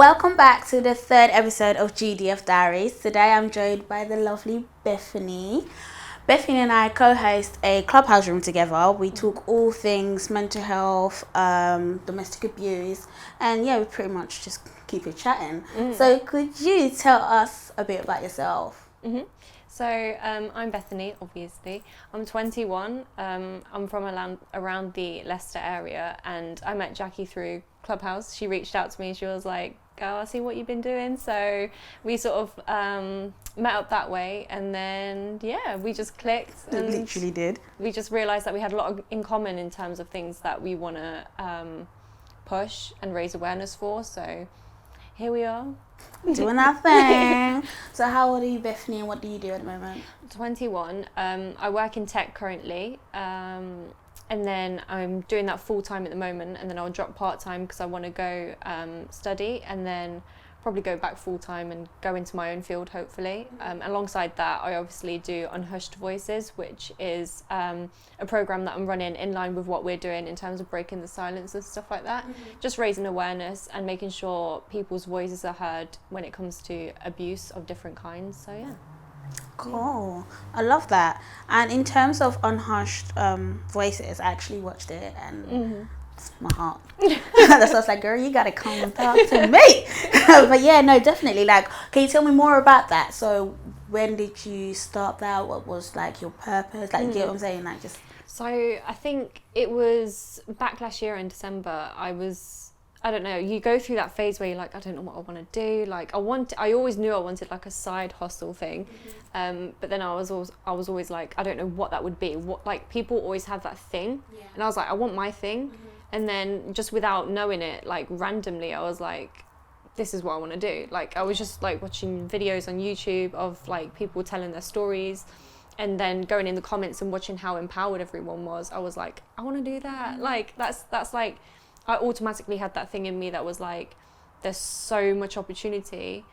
welcome back to the third episode of GDF Diaries. Today I'm joined by the lovely Bethany. Bethany and I co-host a clubhouse room together. We talk all things mental health, domestic abuse, and yeah, we pretty much just keep it chatting. So could you tell us a bit about yourself? So I'm Bethany, obviously. I'm 21. I'm from around the Leicester area, and I met Jackie through Clubhouse. She reached out to me. She was like, "Oh, I see what you've been doing." So we sort of met up that way, and then we just clicked. And literally did. We just realised that we had a lot in common in terms of things that we want to push and raise awareness for. So here we are. Doing our thing. So how old are you, Bethany, and what do you do at the moment? 21. I work in tech currently, and then I'm doing that full time at the moment, and then I'll drop part time because I want to go study, and then probably go back full time and go into my own field, hopefully. Alongside that, I obviously do Unhushed Voices, which is a program that I'm running in line with what we're doing in terms of breaking the silence and stuff like that. Just raising awareness and making sure people's voices are heard when it comes to abuse of different kinds. So yeah. Cool. I love that. And in terms of Unhushed Voices, I actually watched it and my heart. That's why I was like, girl, you gotta come and talk to me. But yeah, no, definitely. Like, can you tell me more about that? So when did you start that? What was like your purpose? Like, you get what I'm saying? Like, just. So I think it was back last year in December. I don't know, you go through that phase where you're like, I don't know what I want to do. Like I always knew I wanted like a side hustle thing. But then I was always like, I don't know what that would be. What, like, people always have that thing. Yeah. And I was like, I want my thing. And then just without knowing it, like randomly, I was like, this is what I want to do. Like, I was just like watching videos on YouTube of like people telling their stories, and then going in the comments and watching how empowered everyone was. I was like, I want to do that. Like, that's like, I automatically had that thing in me that was like, there's so much opportunity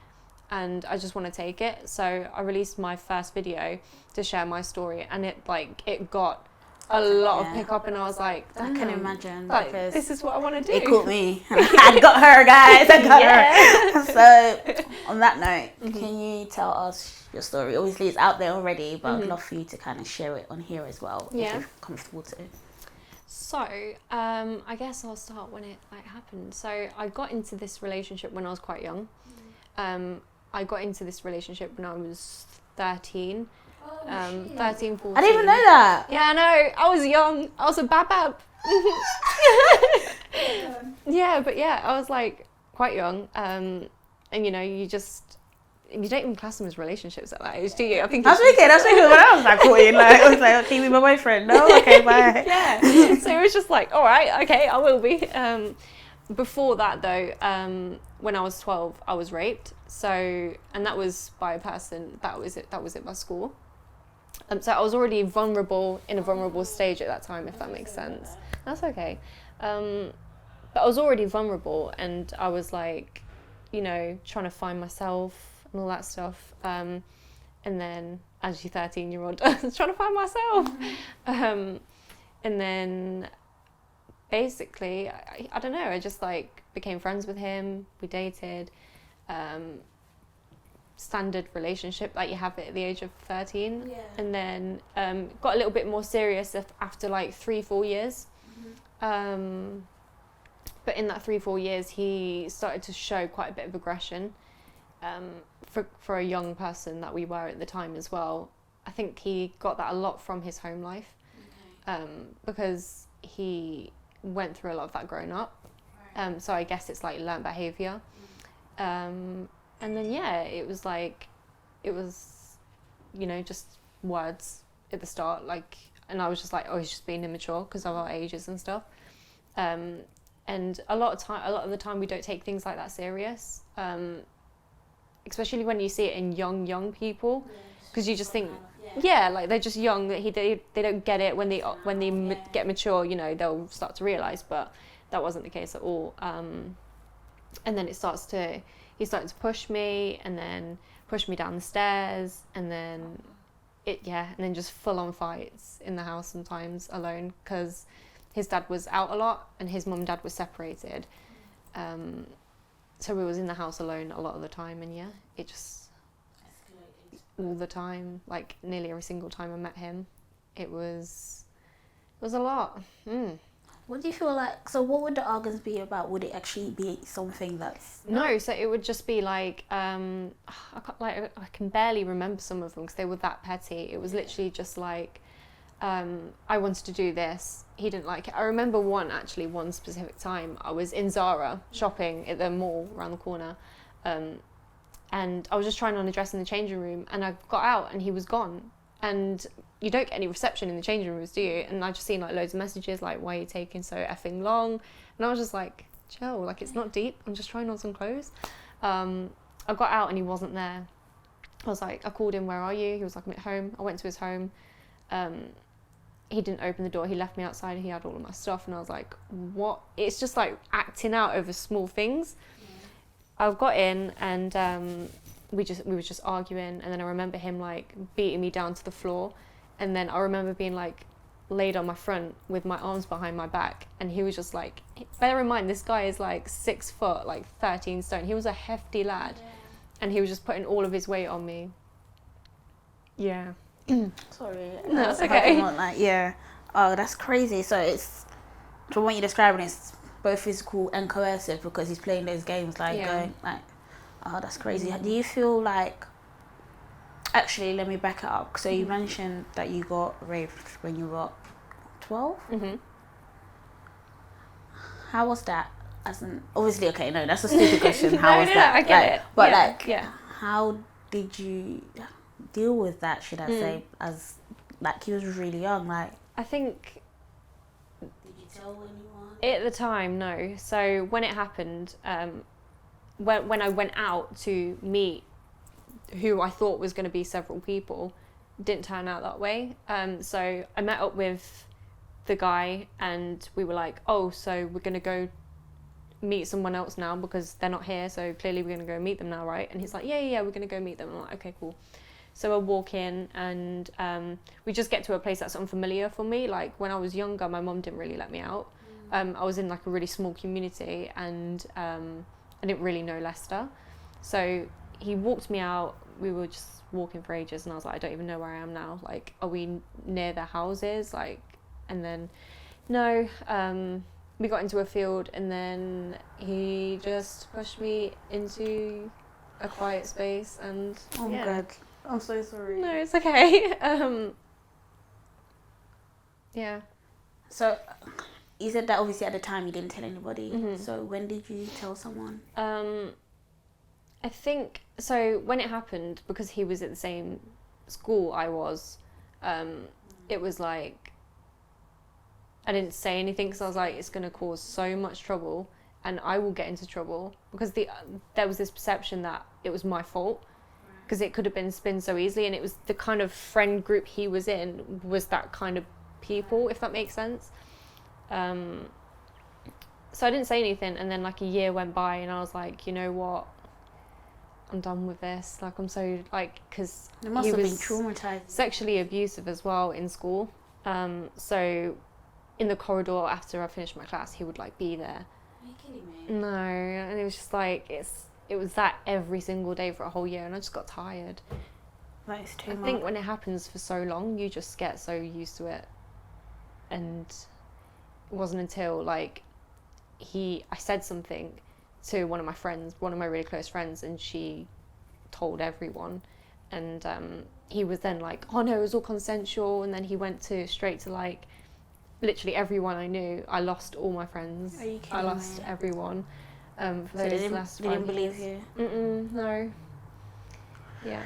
and I just want to take it. So I released my first video to share my story, and it got a lot of pick up, and I was like, I can imagine. Like, this is what I want to do. It caught me. I got her, guys. I got her. So on that note, can you tell us your story? Obviously it's out there already, but I'd love for you to kind of share it on here as well, if you're comfortable to. So, I guess I'll start when it like happened. So I got into this relationship when I was quite young. I got into this relationship when I was 13. 13, 14. I didn't even know that. Yeah, I know. I was young. I was a babab. But I was like quite young. And you know, you don't even class them as relationships at that age, do you? I was thinking when I was like 14, like, I was like, okay, be my boyfriend. No, okay, bye. Yeah. So it was just like, all right, okay, I will be. Before that though, when I was 12, I was raped. So, and that was by a person. That was it by school. So I was already vulnerable, in a vulnerable stage at that time, if that makes sense. That's okay. But I was already vulnerable, and I was like, you know, trying to find myself and all that stuff. And then as your 13-year-old, I was trying to find myself. And then basically, I don't know, I just like became friends with him. We dated. Standard relationship like you have it at the age of 13. And then got a little bit more serious after like 3-4 years. But in that 3-4 years, he started to show quite a bit of aggression. For a young person that we were at the time as well. I think he got that a lot from his home life. Because he went through a lot of that growing up. So I guess it's like learned behaviour. And then it was you know, just words at the start, like, and I was just like, oh, he's just being immature because of our ages and stuff. And a lot of the time we don't take things like that serious, especially when you see it in young people, because you just think like they're just young, that they don't get it. When they get mature, you know, they'll start to realise, but that wasn't the case at all. And then he started to push me, and then push me down the stairs, and then just full on fights in the house sometimes alone, because his dad was out a lot and his mum and dad were separated. So we was in the house alone a lot of the time, and it just all the time, like nearly every single time I met him, it was a lot. What do you feel like? So what would the arguments be about? Would it actually be something that's No, so it would just be like I can barely remember some of them because they were that petty. It was literally just like I wanted to do this, he didn't like it. I remember one specific time I was in Zara shopping at the mall around the corner, and I was just trying on a dress in the changing room, and I got out and he was gone, and you don't get any reception in the changing rooms, do you? And I just seen like loads of messages like, why are you taking so effing long? And I was just like, chill, like it's not deep, I'm just trying on some clothes. I got out and he wasn't there. I called him, where are you? He was like, I'm at home. I went to his home. He didn't open the door, he left me outside, he had all of my stuff, and I was like, what? It's just like acting out over small things. I got in, and we were just arguing, and then I remember him like beating me down to the floor, and then I remember being like laid on my front with my arms behind my back, and he was just like, bear in mind this guy is like 6 foot, like 13 stone, he was a hefty lad, and he was just putting all of his weight on me. Sorry. No, it's okay. Oh, that's crazy. So it's, from what you're describing, it's both physical and coercive because he's playing those games going like, oh, that's crazy. Do you feel like, actually, let me back it up. So you mentioned that you got raped when you were 12? How was that? Obviously, okay, no, that's a stupid question. How was that? I get it. But how did you deal with that, should I say, as like he was really young? Like, I think, did you tell anyone at the time? No. So when it happened, when I went out to meet who I thought was going to be several people, didn't turn out that way. So I met up with the guy, and we were like, oh, so we're going to go meet someone else now because they're not here, so clearly we're going to go meet them now, right? And he's like, yeah, we're going to go meet them. I'm like, okay, cool. So I walk in, and we just get to a place that's unfamiliar for me. Like when I was younger, my mum didn't really let me out. I was in like a really small community, and I didn't really know Leicester. So he walked me out. We were just walking for ages, and I was like, I don't even know where I am now. Like, are we near their houses? Like, and then no, we got into a field, and then he just pushed me into a quiet space, and oh my god, I'm so sorry. No, it's okay. So you said that obviously at the time you didn't tell anybody. So when did you tell someone? I think so when it happened, because he was at the same school I was, it was like I didn't say anything because I was like, it's going to cause so much trouble and I will get into trouble, because there was this perception that it was my fault, because it could have been spun so easily, and it was the kind of friend group he was in was that kind of people, if that makes sense. So I didn't say anything, and then like a year went by, and I was like, you know what, I'm done with this. Like, I'm so, like, because he must have been traumatized, sexually abusive as well in school. So in the corridor after I finished my class, he would like be there. Are you kidding me? No, and it was just like it was that every single day for a whole year, and I just got tired. That is too much. I think when it happens for so long, you just get so used to it, and it wasn't until like I said something to one of my friends, one of my really close friends, and she told everyone, and he was then like, oh no, it was all consensual, and then he went straight to like literally everyone I knew. I lost all my friends. Are you kidding I lost me? everyone for So those last 5 years. they didn't believe you? No. Yeah.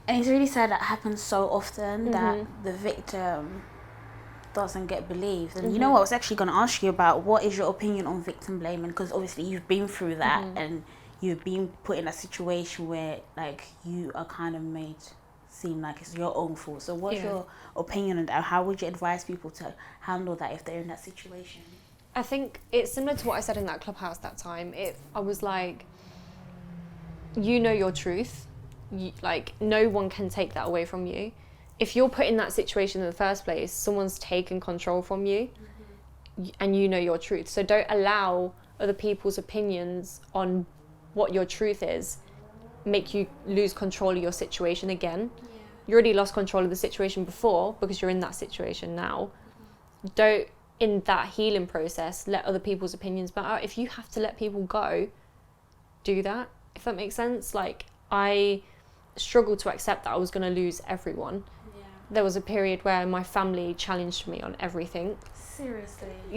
And it's really sad that happens so often, that the victim doesn't get believed. And you know what, I was actually going to ask you about, what is your opinion on victim blaming? Because obviously you've been through that, and you've been put in a situation where like you are kind of made seem like it's your own fault. So what's your opinion on that? How would you advise people to handle that if they're in that situation? I think it's similar to what I said in that clubhouse that time. I was like, you know your truth. Like, no one can take that away from you. If you're put in that situation in the first place, someone's taken control from you, and you know your truth. So don't allow other people's opinions on what your truth is make you lose control of your situation again. You already lost control of the situation before because you're in that situation now. Don't, in that healing process, let other people's opinions matter. If you have to let people go, do that, if that makes sense. Like, I struggled to accept that I was going to lose everyone. There was a period where my family challenged me on everything.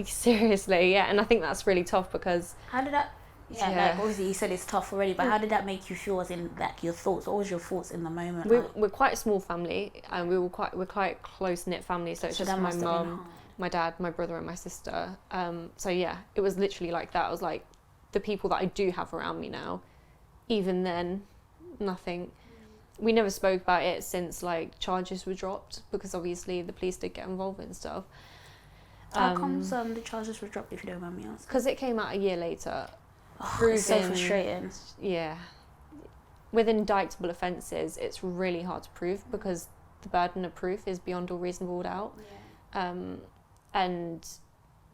Seriously, yeah. And I think that's really tough because... How did that... Yeah, like obviously you said it's tough already, but how did that make you feel, as in like your thoughts? What was your thoughts in the moment? We're quite a small family, and we're quite close-knit family, so it's just my mum, my dad, my brother and my sister. So yeah, it was literally like that. I was like, the people that I do have around me now, even then, nothing. We never spoke about it since like charges were dropped, because obviously the police did get involved and stuff. How come the charges were dropped, if you don't mind me asking? Because it came out a year later. It's so frustrating. Yeah. With indictable offences, it's really hard to prove because the burden of proof is beyond all reasonable doubt. And,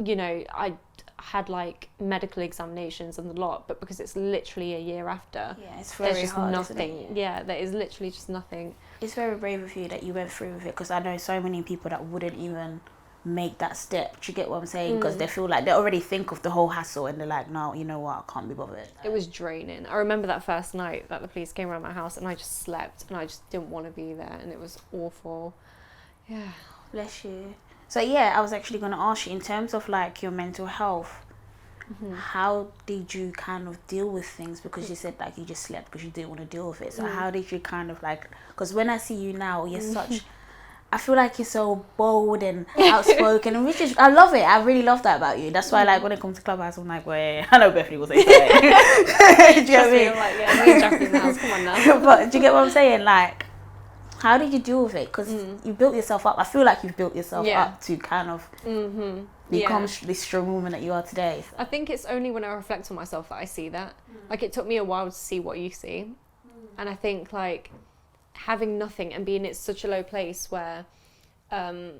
you know, I had like medical examinations and a lot, but because it's literally a year after, it's very there's just hard, nothing. isn't it? Yeah, there is literally just nothing. It's very brave of you that you went through with it, because I know so many people that wouldn't even make that step. Do you get what I'm saying? Because they feel like they already think of the whole hassle and they're like, no, you know what, I can't be bothered. It was draining. I remember that first night that the police came around my house and I just slept and I just didn't want to be there, and it was awful. Yeah. Bless you. So yeah, I was actually going to ask you, in terms of like your mental health, how did you kind of deal with things? Because you said like you just slept because you didn't want to deal with it. So how did you kind of like, because when I see you now, you're such... I feel like you're so bold and outspoken, and which is, I love it. I really love that about you. That's why, like, when it comes to Clubhouse, I'm like, wait, I know Bethany will say that. Do you get what I mean? I'm like, yeah, me and Jackie in the house, come on now. But do you get what I'm saying? Like, how did you deal with it? Because you built yourself up. I feel like you've built yourself up to kind of become this strong woman that you are today. I think it's only when I reflect on myself that I see that. Like, it took me a while to see what you see. And I think, like, having nothing and being at such a low place where, I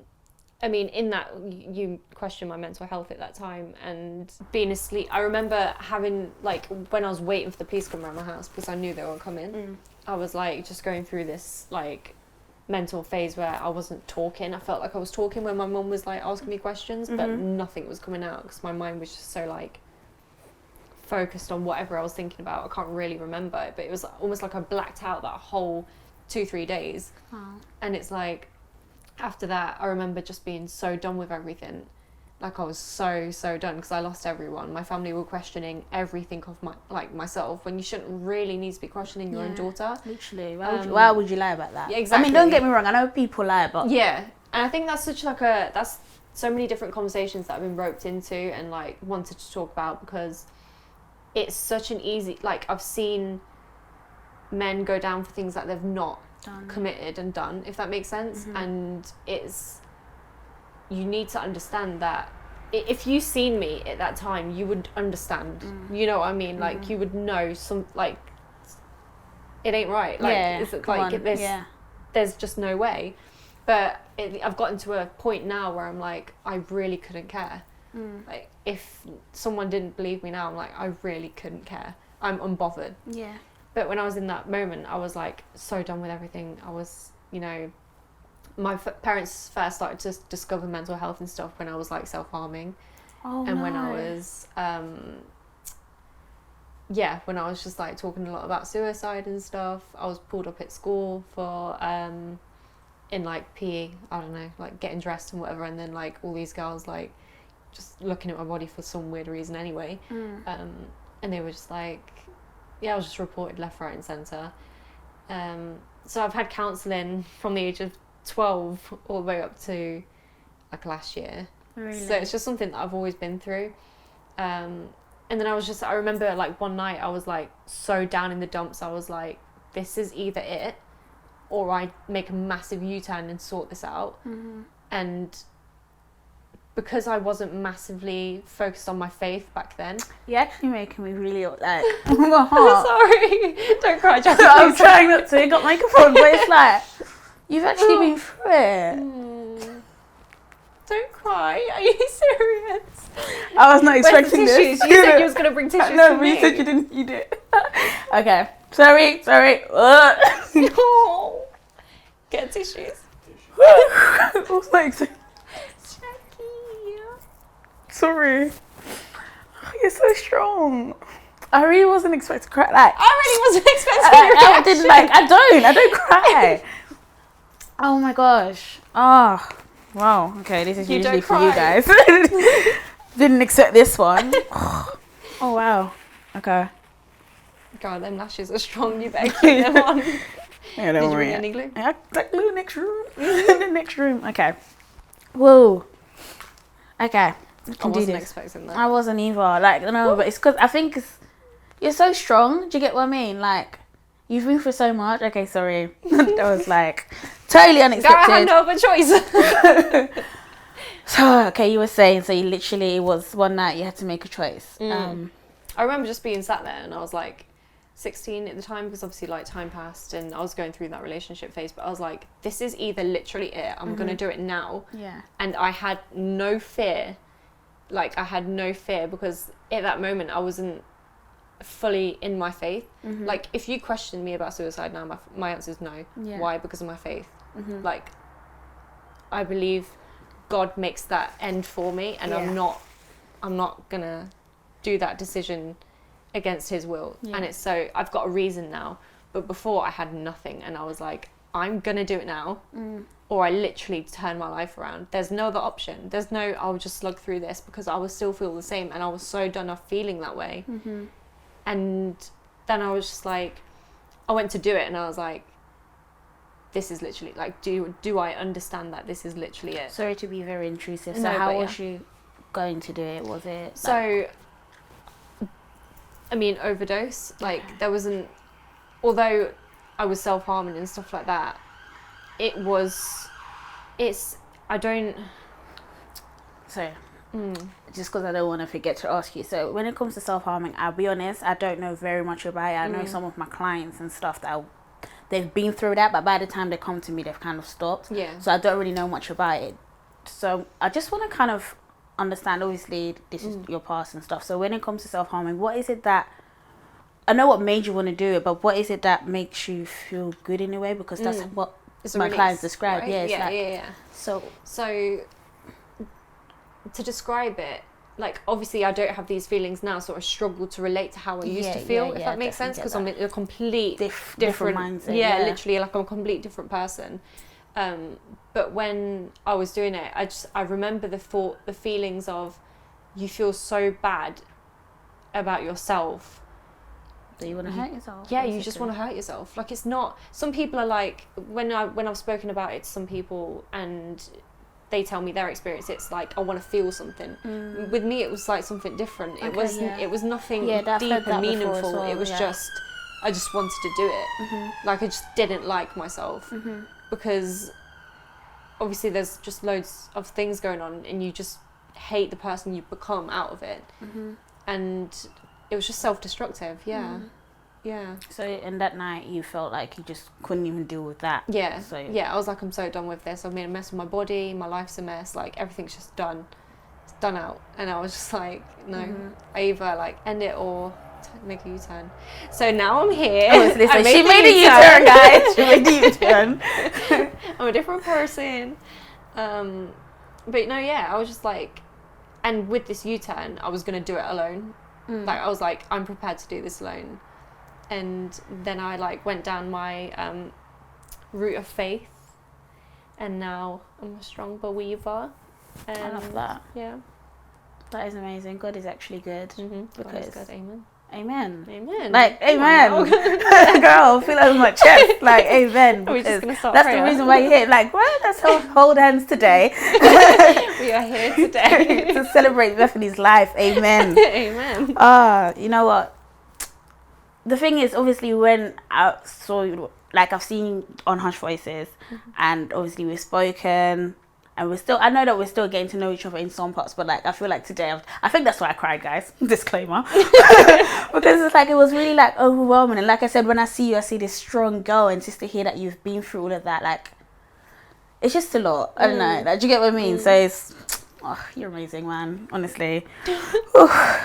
mean, in that, you questioned my mental health at that time, and being asleep. I remember having, like, when I was waiting for the police to come around my house, because I knew they were coming, I was, like, just going through this, like, mental phase where I wasn't talking. I felt like I was talking when my mum was, like, asking me questions, but nothing was coming out because my mind was just so, like, focused on whatever I was thinking about. I can't really remember it, but it was almost like I blacked out that whole 2-3 days. And it's like, after that, I remember just being so done with everything. Like, I was so done because I lost everyone. My family were questioning everything of myself, when you shouldn't really need to be questioning your own daughter. Literally. Why would you lie about that? Yeah, exactly. I mean, don't get me wrong, I know people lie, but... Yeah, and I think that's that's so many different conversations that I've been roped into and, like, wanted to talk about, because it's such an easy... Like, I've seen men go down for things that they've not committed and done, if that makes sense. And it's, you need to understand that if you seen me at that time, you would understand. You know what I mean? Like, you would know like, it ain't right. Like, there's just no way. But I've gotten to a point now where I'm like, I really couldn't care. Like, if someone didn't believe me now, I'm like, I really couldn't care. I'm unbothered. Yeah. But when I was in that moment, I was, like, so done with everything. I was, you know, my parents first started to discover mental health and stuff when I was, like, self-harming. And when I was, when I was just, like, talking a lot about suicide and stuff. I was pulled up at school for, in, like, PE, I don't know, like, getting dressed and whatever. And then, like, all these girls, like, just looking at my body for some weird reason anyway. And they were just, like... Yeah, I was just reported left, right and centre. So I've had counselling from the age of 12 all the way up to, like, last year. Really? So it's just something that I've always been through. And then I remember, like, one night I was, like, so down in the dumps. I was like, this is either it or I make a massive U-turn and sort this out. And... because I wasn't massively focused on my faith back then. You're actually making me really, like, my heart. Sorry. Don't cry, Jackie. I'm trying not to. I got microphone, but it's like, you've actually been through it. Don't cry. Are you serious? I was not expecting this. Tissues? You said you was going to bring tissues No, to me. you said you didn't. You did. Okay. Sorry. No. Get tissues. I was like, Jackie. sorry. You're so strong. I really wasn't expecting to cry. Like, I really wasn't expecting your reaction. I don't cry. Oh my gosh. Oh, wow. Okay, this is You usually don't for you cry. guys. Didn't accept this one. Oh wow. Okay. God, them lashes are strong. You better keep them on. Yeah, Did don't you worry. bring any glue? Yeah, like glue next room. In the next room. Okay. Whoa. Okay. We I can do wasn't this. expecting that. I wasn't either. Like, no, but it's because I think you're so strong. Do you get what I mean? Like, you've been through so much. Okay, sorry. That was like totally unexpected. Girl, I had no other choice. So, okay, you were saying, so you literally, it was one night you had to make a choice. I remember just being sat there and I was like 16 at the time, because obviously like time passed and I was going through that relationship phase, but I was like, this is either literally it, I'm going to do it now. Yeah. And I had no fear. Like, I had no fear because at that moment I wasn't fully in my faith. Like, if you question me about suicide now, my answer is no. Yeah. Why? Because of my faith. Like, I believe God makes that end for me, and Yeah. I'm not gonna do that decision against his will. Yeah. And it's so, I've got a reason now, but before I had nothing, and I was like, I'm gonna do it now, or I literally turn my life around. There's no other option. There's no, I'll just slug through this, because I will still feel the same, and I was so done off feeling that way. And then I was just like, I went to do it, and I was like, this is literally, like, do I understand that this is literally it? Sorry to be very intrusive. So No, how but was you going to do it? Was it So, I mean, overdose. Like, there wasn't, although I was self-harming and stuff like that, I don't... So, just because I don't want to forget to ask you. So, when it comes to self-harming, I'll be honest, I don't know very much about it. I know some of my clients and stuff that they've been through that, but by the time they come to me, they've kind of stopped. Yeah. So, I don't really know much about it. So, I just want to kind of understand, obviously, this is your past and stuff. So, when it comes to self-harming, what is it that... I know what made you want to do it, but what is it that makes you feel good in a way? Because that's what It's a my release, clients describe. right? Yeah, it's like, yeah. So, To describe it, like, obviously I don't have these feelings now, so I struggle to relate to how I used to feel, if that makes sense, because I'm in a complete different mindset. Yeah, literally, like, I'm a complete different person. But when I was doing it, I remember the feelings of, you feel so bad about yourself. Do you want to hurt yourself? Yeah, you just want to hurt yourself. Like, it's not... Some people are like... When I've spoken about it to some people and they tell me their experience, it's like, I want to feel something. With me, it was like something different. It was nothing deep and meaningful. Well, it was just... I just wanted to do it. Like, I just didn't like myself. Because obviously there's just loads of things going on and you just hate the person you've become out of it. And... it was just self-destructive, yeah. So, in that night, you felt like you just couldn't even deal with that. Yeah, So, I was like, I'm so done with this. I've made a mess of my body, my life's a mess, like, everything's just done. It's done out. And I was just like, no. I either, like, end it or make a U-turn. So now I'm here. Oh, so she made a U-turn, guys. She made a U-turn. I'm a different person. But no, yeah, I was just like... And with this U-turn, I was going to do it alone. Like, I was like, I'm prepared to do this alone. And then I, like, went down my route of faith. And now I'm a strong believer. And I love that. Yeah. That is amazing. God is actually good. God is good. Amen. Amen. Amen. Like, amen. Girl, feel it on my chest. Like, amen. Are we just going to start That's prayer? the reason why you're here. Like, well, let's hold hands today. We are here today. To celebrate Bethany's life. Amen. Amen. You know what? The thing is, obviously, when I saw you, like, I've seen on Hush Voices, and obviously we've spoken, and I know that we're still getting to know each other in some parts, but, like, I feel like today, I think that's why I cried, guys. Disclaimer. Because it's like, it was really, like, overwhelming. And like I said, when I see you, I see this strong girl, and just to hear that you've been through all of that, like, it's just a lot. I don't know. Like, do you get what I mean? So it's, you're amazing, man. Honestly.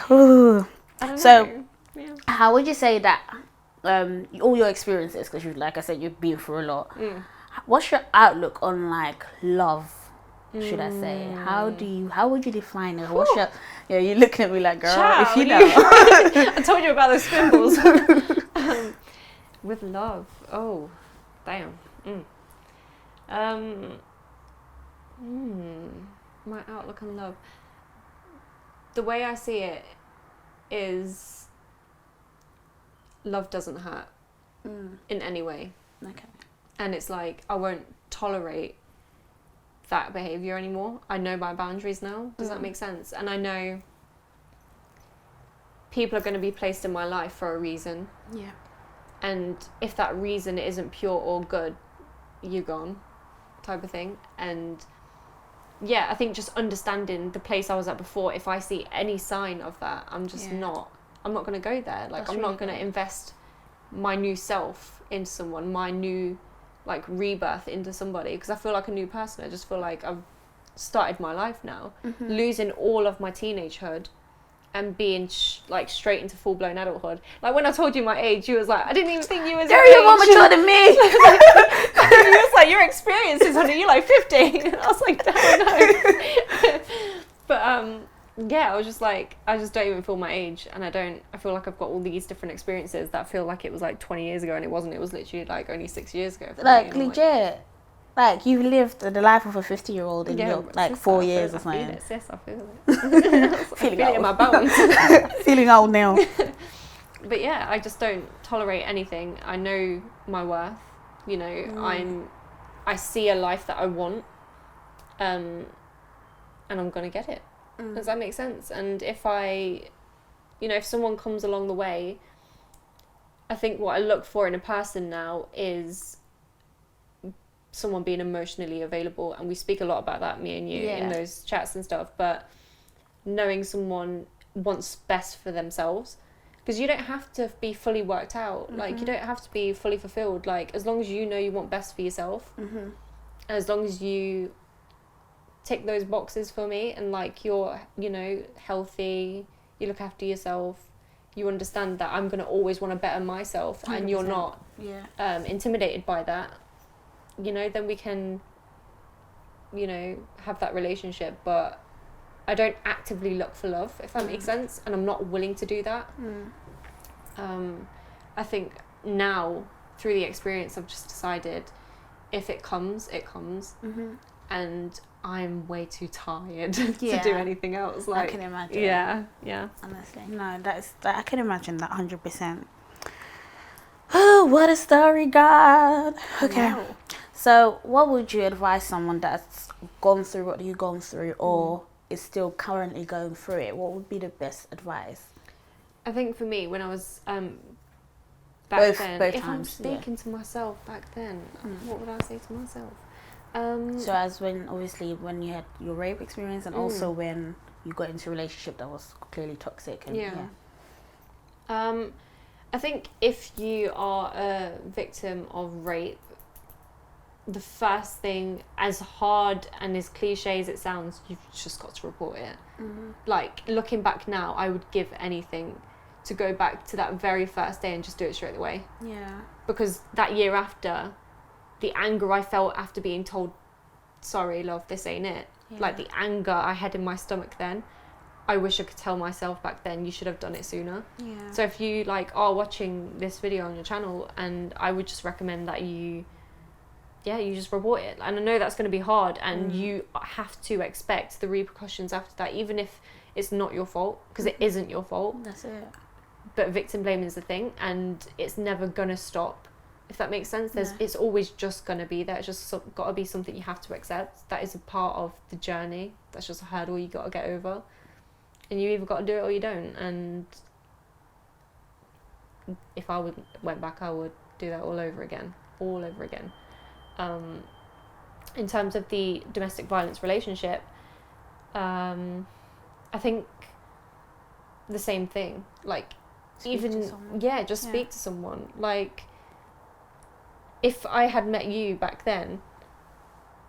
Ooh. I don't So, know. Yeah. how would you say that all your experiences, because you, like I said, you've been through a lot. What's your outlook on like love? Should I say? How would you define it? What's your, you're looking at me like, girl, if you know. I told you about those spimbles. With love. Oh, damn. My outlook on love. The way I see it is love doesn't hurt in any way. Okay. And it's like, I won't tolerate that behavior anymore. I know my boundaries now. Does that make sense? And I know people are going to be placed in my life for a reason. Yeah. And if that reason isn't pure or good, you're gone, type of thing. And yeah, I think just understanding the place I was at before, if I see any sign of that, I'm just not going to go there. Like, I'm not going to invest my new self into someone, my new like rebirth into somebody, because I feel like a new person. I just feel like I've started my life now, losing all of my teenagehood and being like straight into full-blown adulthood. Like, when I told you my age, you was like, I didn't even think you was Girl, you're more mature than me. You was like, your experience is honey, you're like 50. And I was like, damn, no. But yeah, I was just like, I just don't even feel my age, and I feel like I've got all these different experiences that feel like it was like 20 years ago, and it wasn't. It was literally like only 6 years ago for Like, me. legit. Like, you've lived the life of a 50-year-old in your, like, 4 years or something. Yes, I feel it. Feeling I feel it in my bones. Feeling old now. But yeah, I just don't tolerate anything. I know my worth. You know, I see a life that I want, and I'm gonna get it. Does that make sense? And if if someone comes along the way, I think what I look for in a person now is someone being emotionally available, and we speak a lot about that, me and you, in those chats and stuff, but knowing someone wants best for themselves, because you don't have to be fully worked out, like, you don't have to be fully fulfilled, like, as long as you know you want best for yourself, and as long as you tick those boxes for me, and like, you're, healthy, you look after yourself, you understand that I'm going to always want to better myself, 100%. And you're not intimidated by that, then we can, have that relationship. But I don't actively look for love, if that makes sense, and I'm not willing to do that. I think now, through the experience, I've just decided, if it comes, it comes, and I'm way too tired to do anything else. Like, I can imagine. Yeah. Honestly, no, I can imagine that 100%. Oh, what a story, God. Okay. Wow. So, what would you advise someone that's gone through what you've gone through, or is still currently going through it? What would be the best advice? I think for me, when I was back both then, times, if I'm speaking to myself back then, what would I say to myself? So as when you had your rape experience, and also when you got into a relationship that was clearly toxic. And, I think if you are a victim of rape, the first thing, as hard and as cliche as it sounds, you've just got to report it. Like, looking back now, I would give anything to go back to that very first day and just do it straight away. Yeah. Because that year after, the anger I felt after being told, sorry, love, this ain't it. Like, the anger I had in my stomach then, I wish I could tell myself back then, you should have done it sooner. Yeah. So if you, like, are watching this video on your channel, and I would just recommend that you just report it. And I know that's going to be hard, and you have to expect the repercussions after that, even if it's not your fault, because it isn't your fault. That's it. But victim blaming is the thing, and it's never going to stop. If that makes sense, it's always just going to be there. It's just got to be something you have to accept. That is a part of the journey. That's just a hurdle you got to get over. And you either got to do it or you don't. And if I went back, I would do that all over again. In terms of the domestic violence relationship, I think the same thing. Like, speak to someone. Like, if I had met you back then,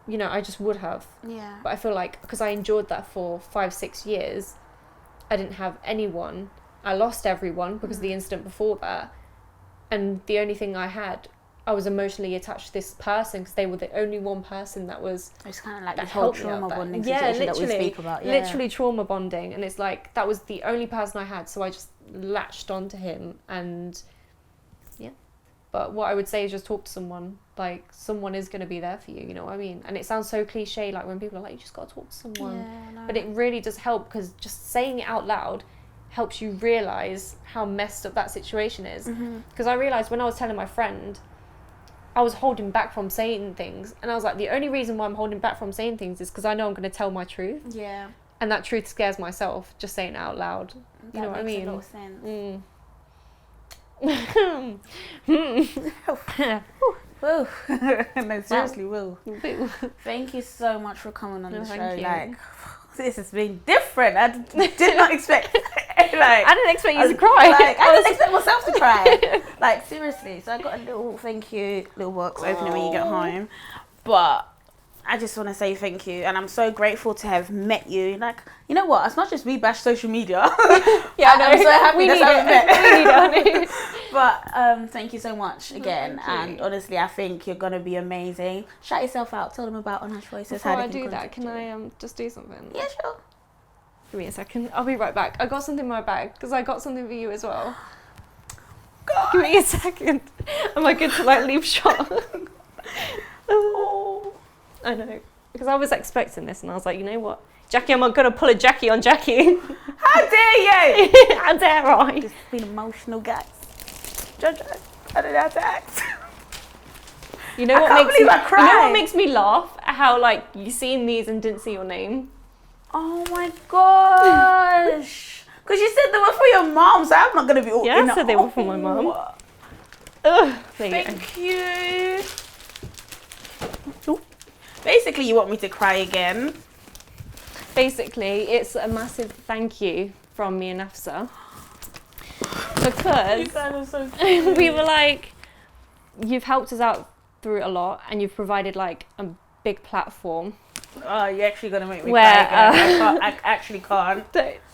you know, I just would have. Yeah. But I feel like because I endured that for 5-6 years, I didn't have anyone. I lost everyone because of the incident before that. And the only thing I was emotionally attached to this person because they were the only one person that was... It's kind of like this whole trauma bonding situation that we speak about. Yeah, literally trauma bonding. And it's like, that was the only person I had. So I just latched onto him and... yeah. But what I would say is just talk to someone. Like, someone is going to be there for you, you know what I mean? And it sounds so cliche, like when people are like, you just got to talk to someone. Yeah, no. But it really does help because just saying it out loud helps you realise how messed up that situation is. Because I realised when I was telling my friend, I was holding back from saying things. And I was like, the only reason why I'm holding back from saying things is because I know I'm going to tell my truth. Yeah. And that truth scares myself, just saying it out loud. You know what I mean? That makes a lot of sense. Woo. No, seriously, Will. Thank you so much for coming on the show. Thank you. Like, this has been different. I did not expect. I didn't expect you to cry. Like, I didn't expect myself to cry. Like, seriously. So I got a little thank you, little box opening when you get home. But I just want to say thank you, and I'm so grateful to have met you. Like, you know what? As much as we bash social media, yeah, I'm so happy that I've met. We need it. But thank you so much again. Thank you. And honestly, I think you're gonna be amazing. Shout yourself out. Tell them about Unhushed Voices. Before how they I do that, contact can you. I just do something? Yeah, sure. Give me a second. I'll be right back. I got something in my bag because I got something for you as well. God. Give me a second. Am I good to like leave shot? Oh. I know. Because I was expecting this and I was like, you know what? Jackie, I'm not going to pull a Jackie on Jackie. How dare you? How dare I? Just being emotional, guys. Judge, I don't know how to act. You know I what can't makes believe me, I cried. You know what makes me laugh? How like you seen these and didn't see your name. Oh my gosh. Because you said they were for your mom, so I'm not going to be all Yeah, I said they were for my mom. Ugh, Thank you. Ooh. Basically, you want me to cry again. Basically, it's a massive thank you from me and Afsa. Because You guys are so cute. we were like, you've helped us out through a lot and you've provided like a big platform. Oh, you're actually going to make me Where, cry again. I actually can't.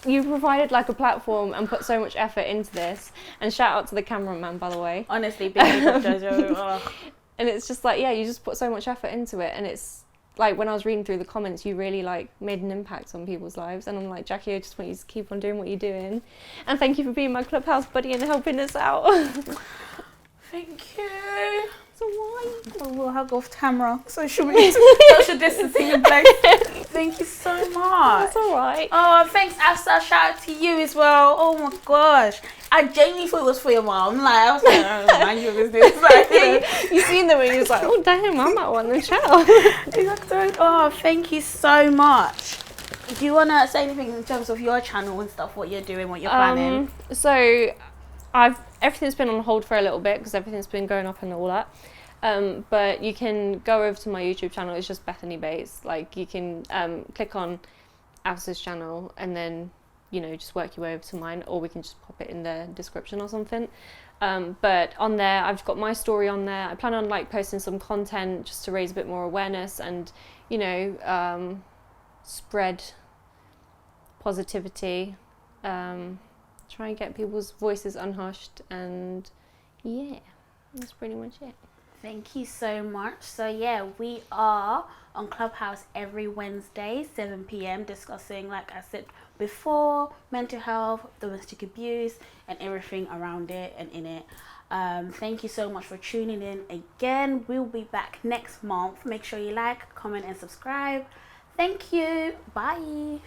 You provided like a platform and put so much effort into this. And shout out to the cameraman, by the way. Honestly, big up Jojo. Oh. And it's just like, yeah, you just put so much effort into it. And it's like, when I was reading through the comments, you really like made an impact on people's lives. And I'm like, Jackie, I just want you to keep on doing what you're doing. And thank you for being my Clubhouse buddy and helping us out. Thank you. So why? We'll hug off camera. Social distancing in place. Thank you so much. That's all right. Oh, thanks, Afsa. Shout out to you as well. Oh my gosh. I genuinely thought it was for your mom. Like, I was like, oh, mind your business. Like, you know. You seen them and you was like, oh damn, I might want to shout. Exactly. Oh, thank you so much. Do you want to say anything in terms of your channel and stuff, what you're doing, what you're planning? So everything's been on hold for a little bit because everything's been going up and all that. But you can go over to my YouTube channel. It's just Bethany based. Like, you can click on Avsa's channel and then, you know, just work your way over to mine, or we can just pop it in the description or something. But on there, I've got my story on there. I plan on like posting some content just to raise a bit more awareness and, you know, spread positivity. Try and get people's voices unhushed, and yeah, that's pretty much it. Thank you so much. So yeah, we are on Clubhouse every Wednesday, 7 p.m, discussing, like I said before, mental health, domestic abuse, and everything around it and in it. Thank you so much for tuning in again. We'll be back next month. Make sure you like, comment, and subscribe. Thank you. Bye.